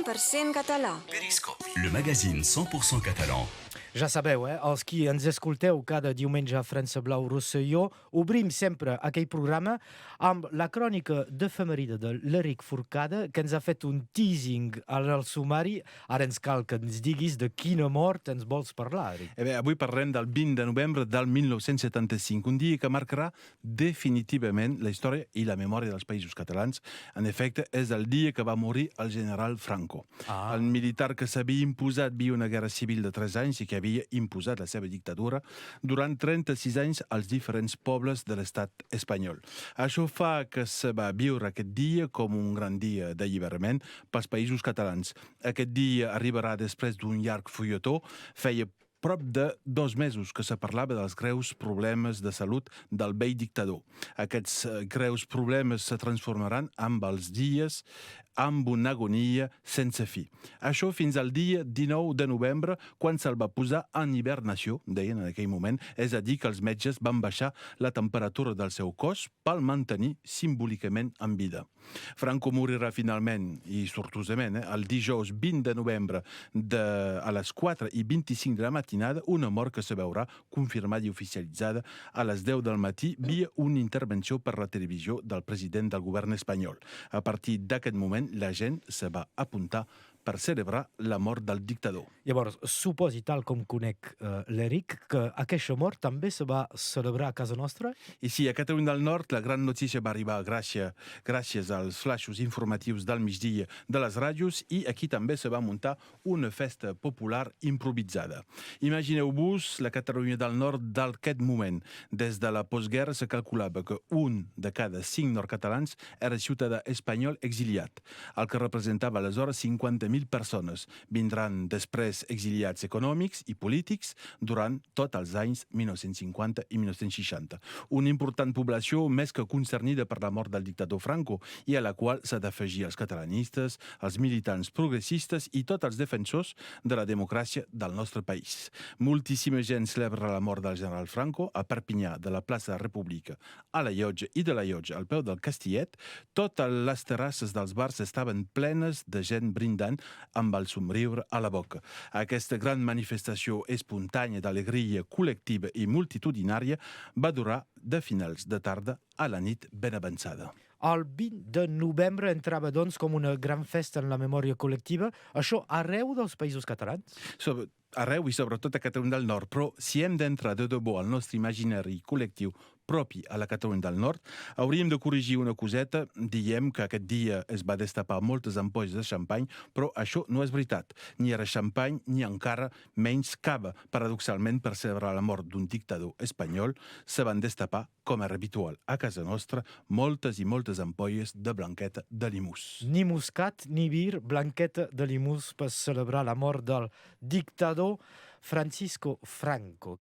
100% català. Periscopi, le magazine 100% català. Ja sabeu, els qui ens escolteu cada diumenge a França Blau Rosselló, obrim sempre aquell programa amb la crònica d'efemèride de l'Eric Forcada, que ens ha fet un teasing al sumari. Ara ens cal que ens diguis de quina mort ens vols parlar, Eric. Avui parlem del 20 de novembre del 1975, un dia que marcarà definitivament la història i la memòria dels països catalans. En efecte, és el dia que va morir el general Franco, el militar que s'havia imposat via una guerra civil de 3 anys i que havia imposat la seva dictadura durant 36 anys als diferents pobles de l'estat espanyol. Això fa que se va viure aquest dia com un gran dia d'alliberament pels països catalans. Aquest dia arribarà després d'un llarg fulletó. Feia prop de 2 mesos que se parlava dels greus problemes de salut del vell dictador. Aquests greus problemes se transformaran amb els dies amb una agonia sense fi. Això fins al dia 19 de novembre, quan se'l va posar en hibernació, deien en aquell moment, és a dir, que els metges van baixar la temperatura del seu cos per mantenir simbòlicament en vida. Franco morirà finalment, i sortosament, el dijous 20 de novembre a les 4:25 de la matinada, una mort que se veurà confirmada i oficialitzada a les 10 del matí via una intervenció per la televisió del president del govern espanyol. A partir d'aquest moment, la gent se va apuntar per celebrar la mort del dictador. Llavors, suposi, tal com conec l'Eric, que aquesta mort també se va celebrar a casa nostra? I sí, a Catalunya del Nord la gran notícia va arribar gràcies als flaixos informatius del migdia de les ràdios, i aquí també se va muntar una festa popular improvisada. Imagineu-vos la Catalunya del Nord d'aquest moment. Des de la postguerra se calculava que un de cada 5 nord-catalans era ciutadà espanyol exiliat, el que representava aleshores 50.000 persones. Vindran després exiliats econòmics i polítics durant tots els anys 1950 i 1960. Una important població més que concernida per la mort del dictador Franco, i a la qual s'ha d'afegir els catalanistes, els militants progressistes i tots els defensors de la democràcia del nostre país. Moltíssima gent celebra la mort del general Franco a Perpinyà, de la plaça de la República a la Llotja i de la Llotja al peu del Castillet. Totes les terrasses dels bars estaven plenes de gent brindant amb el somriure a la boca. Aquesta gran manifestació espontània d'alegria col·lectiva i multitudinària va durar de finals de tarda a la nit ben avançada. El 20 de novembre entrava, doncs, com una gran festa en la memòria col·lectiva. Això arreu dels països catalans? Arreu i sobretot a Catalunya del Nord, però si hem d'entrar de debò al nostre imaginari col·lectiu propi a la Catalunya del Nord, hauríem de corregir una coseta. Diem que aquest dia es va destapar moltes ampolles de xampany, però això no és veritat. Ni era xampany, ni encara menys cava. Paradoxalment, per celebrar la mort d'un dictador espanyol, se van destapar, com era habitual a casa nostra, moltes i moltes ampolles de blanqueta de limús. Ni muscat, ni vir, blanqueta de limús per celebrar la mort del dictador Francisco Franco.